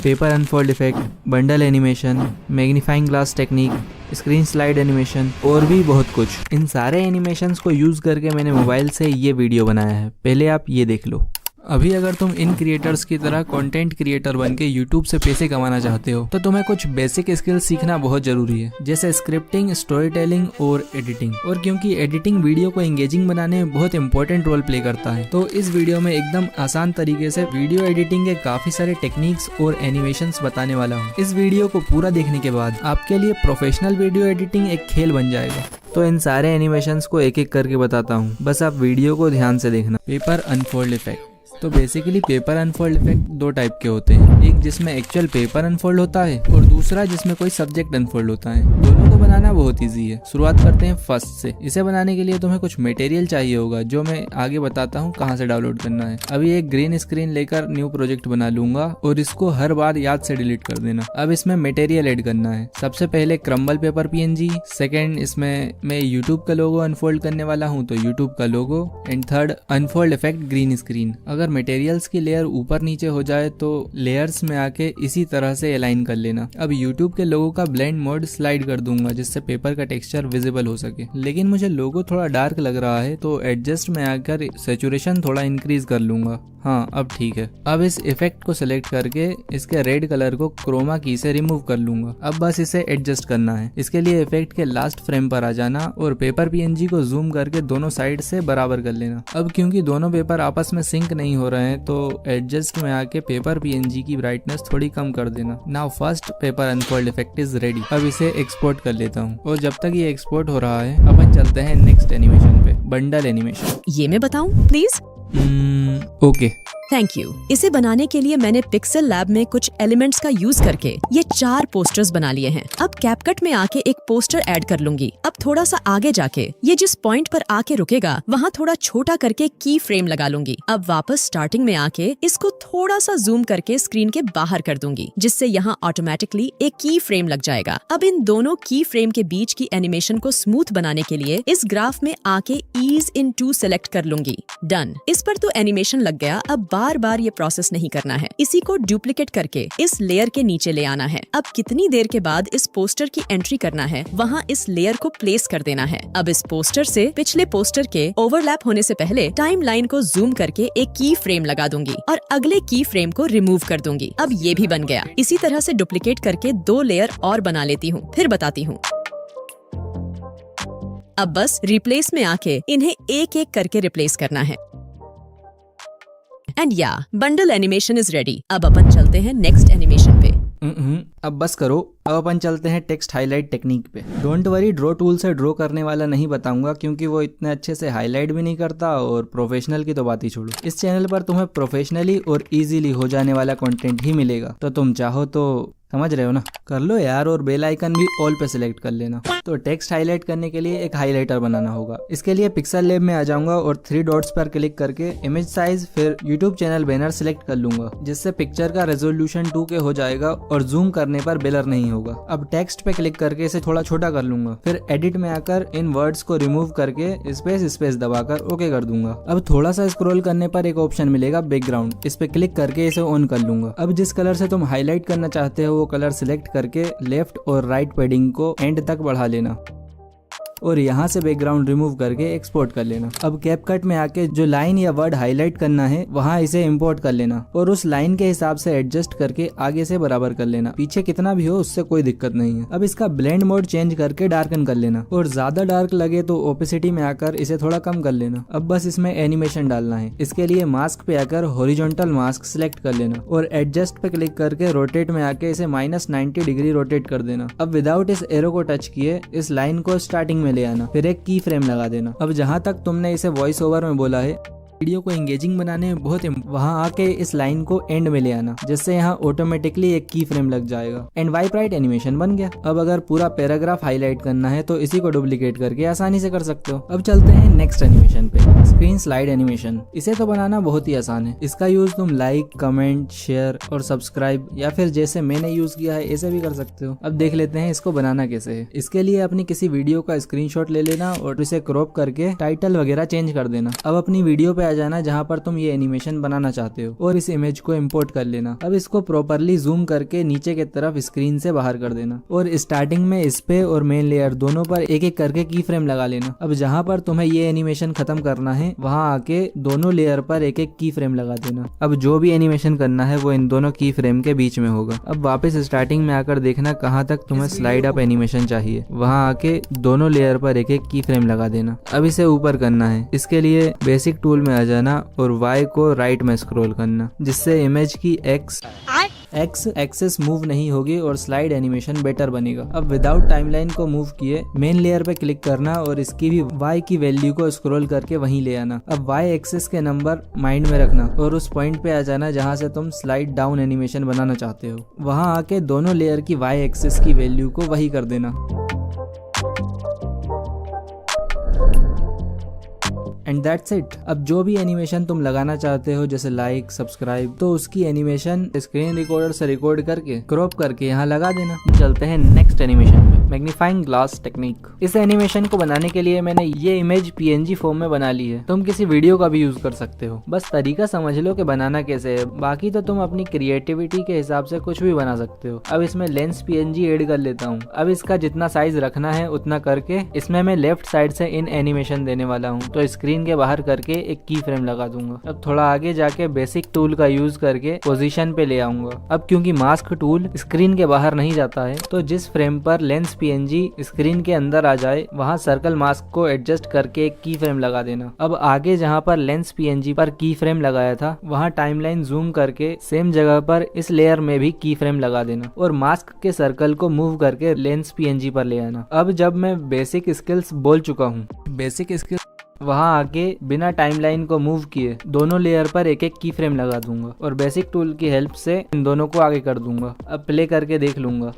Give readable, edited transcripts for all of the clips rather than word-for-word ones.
Paper unfold effect, bundle animation, magnifying glass technique, screen slide animation और भी बहुत कुछ। इन सारे एनिमेशंस को यूज करके मैंने मोबाइल से ये वीडियो बनाया है, पहले आप ये देख लो। अभी अगर तुम इन क्रिएटर्स की तरह कंटेंट क्रिएटर बन के यूट्यूब से पैसे कमाना चाहते हो तो तुम्हें कुछ बेसिक स्किल्स सीखना बहुत जरूरी है, जैसे स्क्रिप्टिंग, स्टोरी टेलिंग और एडिटिंग। और क्योंकि एडिटिंग वीडियो को एंगेजिंग बनाने में बहुत इंपॉर्टेंट रोल प्ले करता है, तो इस वीडियो में एकदम आसान तरीके से वीडियो एडिटिंग के काफी सारे टेक्निक्स और एनिमेशंस बताने वाला हूँ। इस वीडियो को पूरा देखने के बाद आपके लिए प्रोफेशनल वीडियो एडिटिंग एक खेल बन जाएगा। तो इन सारे एनिमेशंस को एक एक करके बताता हूँ, बस आप वीडियो को ध्यान से देखना। Paper unfold effect. तो बेसिकली पेपर अनफोल्ड इफेक्ट दो टाइप के होते हैं, एक जिसमें एक्चुअल पेपर अनफोल्ड होता है और दूसरा जिसमें कोई सब्जेक्ट अनफोल्ड होता है। दोनों को बनाना बहुत इजी है। शुरुआत करते हैं फर्स्ट से। इसे बनाने के लिए तुम्हें कुछ मटेरियल चाहिए होगा, जो मैं आगे बताता हूँ कहाँ से डाउनलोड करना है। अभी एक ग्रीन स्क्रीन लेकर न्यू प्रोजेक्ट बना लूंगा और इसको हर बार याद से डिलीट कर देना। अब इसमें मटेरियल ऐड करना है। सबसे पहले क्रम्बल पेपर PNG, सेकेंड इसमें मैं यूट्यूब का लोगो अनफोल्ड करने वाला हूँ तो यूट्यूब का logo, and third unfold effect green screen. अगर मटेरियल्स की लेयर ऊपर नीचे हो जाए तो लेयर्स में आके इसी तरह से अलाइन कर लेना। अब यूट्यूब के लोगो का ब्लेंड मोड स्लाइड कर दूंगा जिससे पेपर का टेक्सचर विजिबल हो सके, लेकिन मुझे लोगो थोड़ा डार्क लग रहा है तो एडजस्ट में आकर सैचुरेशन थोड़ा इंक्रीज कर लूंगा। हाँ, अब ठीक है। अब इस इफेक्ट को सिलेक्ट करके इसके रेड कलर को क्रोमा की से रिमूव कर लूंगा। अब बस इसे एडजस्ट करना है। इसके लिए इफेक्ट के लास्ट फ्रेम पर आ जाना और पेपर PNG को जूम करके दोनों साइड से बराबर कर लेना। अब क्योंकि दोनों पेपर आपस में सिंक नहीं हो रहे हैं तो एडजस्ट में आके पेपर PNG की ब्राइटनेस थोड़ी कम कर देना। Now first paper unfold effect is ready. अब इसे एक्सपोर्ट कर लेता हूँ और जब तक ये एक्सपोर्ट हो रहा है अपन चलते हैं नेक्स्ट एनिमेशन पे, बंडल एनिमेशन। ये मैं बताऊं प्लीज? Okay, thank you. इसे बनाने के लिए मैंने पिक्सेल लैब में कुछ एलिमेंट्स का यूज करके ये 4 पोस्टर्स बना लिए हैं। अब कैपकट में आके एक पोस्टर ऐड कर लूंगी। अब थोड़ा सा आगे जाके ये जिस पॉइंट पर आके रुकेगा वहाँ थोड़ा छोटा करके की फ्रेम लगा लूंगी। अब वापस स्टार्टिंग में आके इसको थोड़ा सा जूम करके स्क्रीन के बाहर कर दूंगी, जिससे यहाँ ऑटोमेटिकली एक की फ्रेम लग जाएगा। अब इन दोनों की फ्रेम के बीच की एनिमेशन को स्मूथ बनाने के लिए इस ग्राफ में आके ईज इन 2 सेलेक्ट कर लूंगी। डन। इस पर तो एनिमेशन लग गया। अब बार बार ये प्रोसेस नहीं करना है। इसी को डुप्लीकेट करके इस लेयर के नीचे ले आना है। अब कितनी देर के बाद इस पोस्टर की एंट्री करना है वहाँ इस लेयर को प्लेस कर देना है। अब इस पोस्टर से पिछले पोस्टर के ओवरलैप होने से पहले टाइम लाइन को जूम करके एक की फ्रेम लगा दूंगी और अगले की फ्रेम को रिमूव कर दूंगी। अब ये भी बन गया। इसी तरह से डुप्लीकेट करके 2 लेयर और बना लेती हूँ, फिर बताती हूँ। अब बस रिप्लेस में आके इन्हें एक एक करके रिप्लेस करना है। एंड या बंडल एनिमेशन इज रेडी। अब अपन चलते हैं नेक्स्ट एनिमेशन पे। अब बस करो। अब अपन चलते हैं टेक्स्ट हाईलाइट टेक्निक पे। डोंट वरी, ड्रॉ टूल से ड्रॉ करने वाला नहीं बताऊंगा क्योंकि वो इतने अच्छे से हाईलाइट भी नहीं करता और प्रोफेशनल की तो बात ही छोड़ो। इस चैनल पर तुम्हें प्रोफेशनली और इजीली हो जाने वाला कंटेंट ही मिलेगा, तो तुम चाहो तो समझ रहे हो ना, कर लो यार। और बेल आइकन भी ऑल पे सिलेक्ट कर लेना। तो टेक्स्ट हाईलाइट करने के लिए एक हाईलाइटर बनाना होगा। इसके लिए पिक्सेल लैब में आ जाऊंगा और 3 डॉट्स पर क्लिक करके इमेज साइज फिर यूट्यूब चैनल बैनर सिलेक्ट कर लूंगा, जिससे पिक्चर का रेजोल्यूशन 2K हो जाएगा और जूम करने पर ब्लर नहीं होगा। अब टेक्स्ट पे क्लिक करके इसे थोड़ा छोटा कर लूंगा, फिर एडिट में आकर इन वर्ड्स को रिमूव करके स्पेस दबाकर ओके कर दूंगा। अब थोड़ा सा स्क्रॉल करने पर एक ऑप्शन मिलेगा बैकग्राउंड, इस पे क्लिक करके इसे ऑन कर लूंगा। अब जिस कलर से तुम हाईलाइट करना चाहते हो वो कलर सिलेक्ट करके लेफ्ट और राइट पैडिंग को एंड तक बढ़ा लेना और यहाँ से बैकग्राउंड रिमूव करके एक्सपोर्ट कर लेना। अब कैपकट में आके जो लाइन या वर्ड हाईलाइट करना है वहाँ इसे इंपोर्ट कर लेना और उस लाइन के हिसाब से एडजस्ट करके आगे से बराबर कर लेना। पीछे कितना भी हो उससे कोई दिक्कत नहीं है। अब इसका ब्लेंड मोड चेंज करके डार्कन कर लेना और ज्यादा डार्क लगे तो ओपेसिटी में आकर इसे थोड़ा कम कर लेना। अब बस इसमें एनिमेशन डालना है। इसके लिए मास्क पे आकर हॉरिजॉन्टल मास्क सिलेक्ट कर लेना और एडजस्ट पे क्लिक करके रोटेट में आके इसे -90 डिग्री रोटेट कर देना। अब विदाउट इस एरो को टच किए इस लाइन को स्टार्टिंग में ले आना, फिर एक की फ्रेम लगा देना। अब जहां तक तुमने इसे वॉइस ओवर में बोला है वीडियो को एंगेजिंग बनाने में बहुत वहां आके इस लाइन को एंड में ले आना, जिससे यहाँ ऑटोमेटिकली एक की फ्रेम लग जाएगा एंड वाइप राइट एनिमेशन बन गया। अब अगर पूरा पैराग्राफ हाईलाइट करना है तो इसी को डुप्लीकेट करके आसानी से कर सकते हो। अब चलते हैं नेक्स्ट एनिमेशन पे, स्क्रीन स्लाइड एनिमेशन। इसे तो बनाना बहुत ही आसान है। इसका यूज तुम लाइक, कमेंट, शेयर और सब्सक्राइब या फिर जैसे मैंने यूज किया है ऐसे भी कर सकते हो। अब देख लेते हैं इसको बनाना कैसे है। इसके लिए अपनी किसी वीडियो का स्क्रीनशॉट ले लेना और इसे क्रॉप करके टाइटल वगैरह चेंज कर देना। अब अपनी वीडियो पे आ आ जाना जहाँ पर तुम ये एनिमेशन बनाना चाहते हो और इस इमेज को इम्पोर्ट कर लेना। अब इसको प्रॉपरली जूम करके नीचे की तरफ स्क्रीन से बाहर कर देना और स्टार्टिंग में इस पे और मेन लेयर दोनों पर एक एक करके की फ्रेम लगा लेना। अब जहाँ पर तुम्हें ये एनिमेशन खत्म करना है वहाँ आके दोनों लेयर पर एक एक की फ्रेम लगा देना। अब जो भी एनिमेशन करना है वो इन दोनों की फ्रेम के बीच में होगा। अब वापस स्टार्टिंग में आकर देखना कहाँ तक तुम्हें स्लाइड अप एनिमेशन चाहिए, वहाँ आके दोनों लेयर पर एक एक की फ्रेम लगा देना। अब इसे ऊपर करना है, इसके लिए बेसिक टूल में आ जाना और Y को राइट में स्क्रॉल करना जिससे इमेज की एक्स एक्सेस मूव नहीं होगी और स्लाइड एनिमेशन बेटर बनेगा। अब विदाउट टाइमलाइन को मूव किए मेन लेयर पे क्लिक करना और इसकी भी Y की वैल्यू को स्क्रॉल करके वहीं ले आना। अब Y एक्सेस के नंबर माइंड में रखना और उस पॉइंट पे आ जाना जहां से तुम स्लाइड डाउन एनिमेशन बनाना चाहते हो। वहां आके दोनों लेयर की Y एक्सेस की वैल्यू को वही कर देना। And that's it. अब जो भी एनिमेशन तुम लगाना चाहते हो जैसे लाइक, सब्सक्राइब, तो उसकी एनिमेशन स्क्रीन रिकॉर्डर से रिकॉर्ड करके क्रॉप करके यहाँ लगा देना। चलते हैं नेक्स्ट एनिमेशन पे, मैग्नीफाइंग ग्लास टेक्निक। इस एनिमेशन को बनाने के लिए मैंने ये इमेज PNG फॉर्म में बना ली है। तुम किसी वीडियो का भी यूज कर सकते हो, बस तरीका समझ लो कि बनाना कैसे है। बाकी तो तुम अपनी क्रिएटिविटी के हिसाब से कुछ भी बना सकते हो। अब इसमें लेंस PNG ऐड कर लेता हूँ। अब इसका जितना साइज रखना है उतना करके इसमें मैं लेफ्ट साइड से इन एनिमेशन देने वाला हूँ, तो स्क्रीन के बाहर करके एक की फ्रेम लगा दूंगा। अब थोड़ा आगे जाके बेसिक टूल का यूज करके पोजीशन पे ले आऊंगा। अब क्योंकि मास्क टूल स्क्रीन के बाहर नहीं जाता है तो जिस फ्रेम पर लेंस PNG स्क्रीन के अंदर आ जाए वहां सर्कल मास्क को एडजस्ट करके एक की फ्रेम लगा देना। अब आगे जहां पर लेंस PNG पर की फ्रेम लगाया था वहां टाइमलाइन जूम करके सेम जगह पर इस लेयर में भी की फ्रेम लगा देना और मास्क के सर्कल को मूव करके लेंस PNG पर ले आना। अब जब मैं बेसिक स्किल्स बोल चुका हूँ, बेसिक स्किल्स वहां आके बिना टाइमलाइन को मूव किए दोनों लेयर पर एक एक की फ्रेम लगा दूंगा और बेसिक टूल की हेल्प से इन दोनों को आगे कर दूंगा। अब प्ले करके देख लूंगा।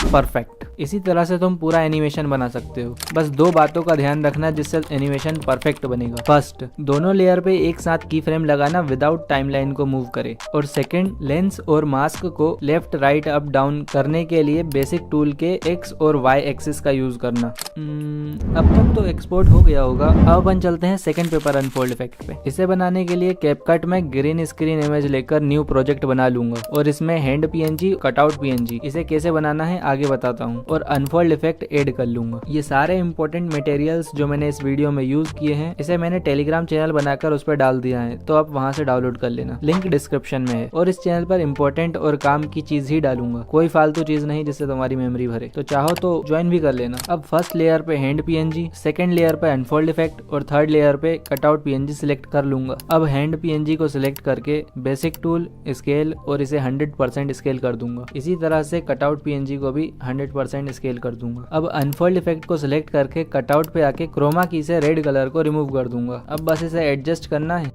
परफेक्ट। इसी तरह से तुम पूरा एनिमेशन बना सकते हो। बस दो बातों का ध्यान रखना जिससे एनिमेशन परफेक्ट बनेगा। फर्स्ट, दोनों लेयर पे एक साथ की फ्रेम लगाना विदाउट टाइमलाइन को मूव करे। और सेकंड, लेंस और मास्क को लेफ्ट राइट अप डाउन करने के लिए बेसिक टूल के X और Y एक्सिस का यूज करना। अब तक तो एक्सपोर्ट हो गया होगा। अब अपन चलते हैं सेकंड पेपर अनफोल्ड इफेक्ट पे। इसे बनाने के लिए कैपकट में ग्रीन स्क्रीन इमेज लेकर न्यू प्रोजेक्ट बना लूंगा और इसमें हैंड PNG, कटआउट PNG, इसे कैसे बनाना है आगे बताता हूँ, और अनफोल्ड इफेक्ट ऐड कर लूंगा। ये सारे इंपॉर्टेंट मटेरियल्स जो मैंने इस वीडियो में यूज किए हैं इसे मैंने टेलीग्राम चैनल बनाकर उस पर डाल दिया है, तो आप वहां से डाउनलोड कर लेना। लिंक डिस्क्रिप्शन में है। और इस चैनल पर इंपॉर्टेंट और काम की चीज ही डालूंगा, कोई फालतू चीज नहीं जिससे तुम्हारी मेमोरी भरे। तो चाहो तो ज्वाइन भी कर लेना। अब फर्स्ट लेयर पे हैंड PNG, सेकंड लेयर पे अनफोल्ड इफेक्ट और थर्ड लेयर पे कटआउट PNG सिलेक्ट कर लूंगा। अब हैंड PNG को सिलेक्ट करके बेसिक टूल, स्केल और इसे 100% स्केल कर दूंगा। इसी तरह से कटआउट PNG को भी 100% स्केल कर दूंगा। अब अनफोल्ड इफेक्ट को सिलेक्ट करके कटआउट पे आके क्रोमा की से रेड कलर को रिमूव कर दूंगा। अब बस इसे एडजस्ट करना है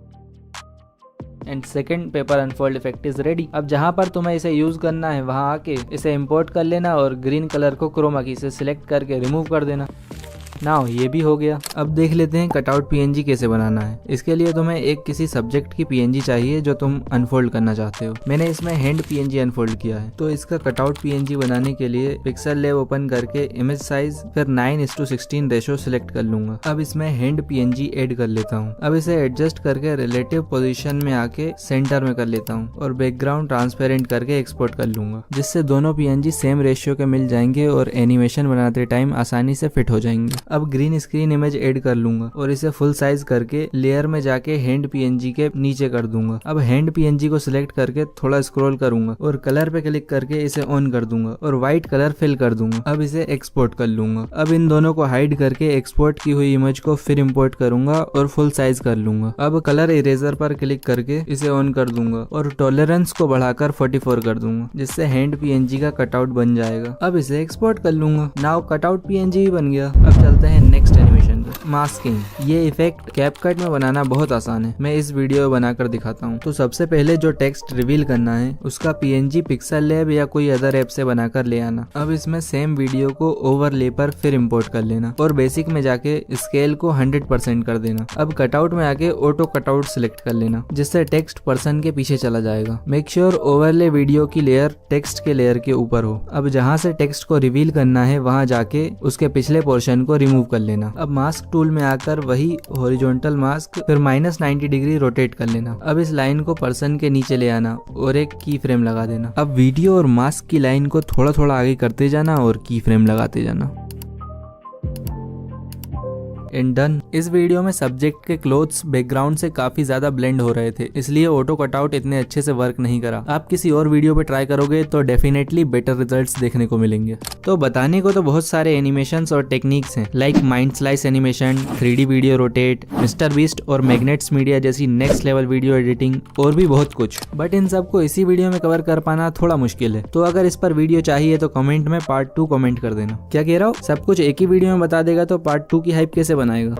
and second paper unfold effect is ready. अब जहां पर तुम्हें इसे यूज करना है वहां आके इसे इंपोर्ट कर लेना और ग्रीन कलर को क्रोमा की से सिलेक्ट करके रिमूव कर देना। नाउ ये भी हो गया। अब देख लेते हैं कटआउट PNG कैसे बनाना है। इसके लिए तुम्हें एक किसी सब्जेक्ट की PNG चाहिए जो तुम अनफोल्ड करना चाहते हो। मैंने इसमें हैंड PNG अनफोल्ड किया है, तो इसका कटआउट PNG बनाने के लिए पिक्सल लैब ओपन करके इमेज साइज फिर 9:16 रेशो सिलेक्ट कर लूंगा। अब इसमें हैंड PNG ऐड कर लेता हूँ। अब इसे एडजस्ट करके रिलेटिव पोजीशन में आके सेंटर में कर लेता हूँ और बैकग्राउंड ट्रांसपेरेंट करके एक्सपोर्ट कर लूंगा, जिससे दोनों PNG सेम रेशियो के मिल जाएंगे और एनिमेशन बनाते टाइम आसानी से फिट हो जाएंगे। अब ग्रीन स्क्रीन इमेज ऐड कर लूंगा और इसे फुल साइज करके लेयर में जाके हैंड PNG के नीचे कर दूंगा। अब हैंड PNG को सिलेक्ट करके थोड़ा स्क्रॉल करूंगा और कलर पे क्लिक करके इसे ऑन कर दूंगा और व्हाइट कलर फिल कर दूंगा। अब इसे एक्सपोर्ट कर लूंगा। अब इन दोनों को हाइड करके एक्सपोर्ट की हुई इमेज को फिर इंपोर्ट करूंगा और फुल साइज कर लूंगा। अब कलर इरेजर पर क्लिक करके इसे ऑन कर दूंगा और टॉलरेंस को बढ़ाकर 44 कर दूंगा, जिससे हैंड PNG का कटआउट बन जाएगा। अब इसे एक्सपोर्ट कर लूंगा। नाउ कटआउट PNG भी बन गया। अब चलते हैं नेक्स्ट एनिमेशन पे। मास्किंग, ये इफेक्ट कैपकट में बनाना बहुत आसान है। मैं इस वीडियो बनाकर दिखाता हूँ। तो सबसे पहले जो टेक्स्ट रिवील करना है उसका PNG पिक्सल लैब या कोई अदर ऐप से बनाकर ले आना। अब इसमें सेम वीडियो को ओवरले पर फिर इंपोर्ट कर लेना और बेसिक में जाके स्केल को 100% कर देना। अब कटआउट में आके ऑटो कटआउट सिलेक्ट कर लेना, जिससे टेक्स्ट पर्सन के पीछे चला जाएगा। मेक श्योर ओवरले वीडियो की लेयर टेक्स्ट के लेयर के ऊपर हो। अब जहाँ से टेक्स्ट को रिवील करना है वहाँ जाके उसके पिछले पोर्शन को रिमूव कर लेना। अब मास्क टूल में आकर वही हॉरिजॉन्टल मास्क फिर -90 डिग्री रोटेट कर लेना। अब इस लाइन को पर्सन के नीचे ले आना और एक की फ्रेम लगा देना। अब वीडियो और मास्क की लाइन को थोड़ा थोड़ा आगे करते जाना और की फ्रेम लगाते जाना। And done. इस वीडियो में सब्जेक्ट के क्लोथ्स बैकग्राउंड से काफी ज्यादा ब्लेंड हो रहे थे, इसलिए ऑटो कटआउट इतने अच्छे से वर्क नहीं करा। आप किसी और वीडियो पे ट्राई करोगे तो डेफिनेटली बेटर रिजल्ट्स देखने को मिलेंगे। तो बताने को तो बहुत सारे एनिमेशंस और टेक्निक्स हैं, like mind slice animation, 3D video rotate, mister beast और मैग्नेट्स मीडिया जैसी नेक्स्ट लेवल वीडियो एडिटिंग और भी बहुत कुछ। बट इन सबको इसी वीडियो में कवर कर पाना थोड़ा मुश्किल है। तो अगर इस पर वीडियो चाहिए तो कमेंट में पार्ट 2 कमेंट कर देना। क्या कह रहा हूँ, सब कुछ एक ही वीडियो में बता देगा तो पार्ट 2 की हाइप कैसे बनाएगा।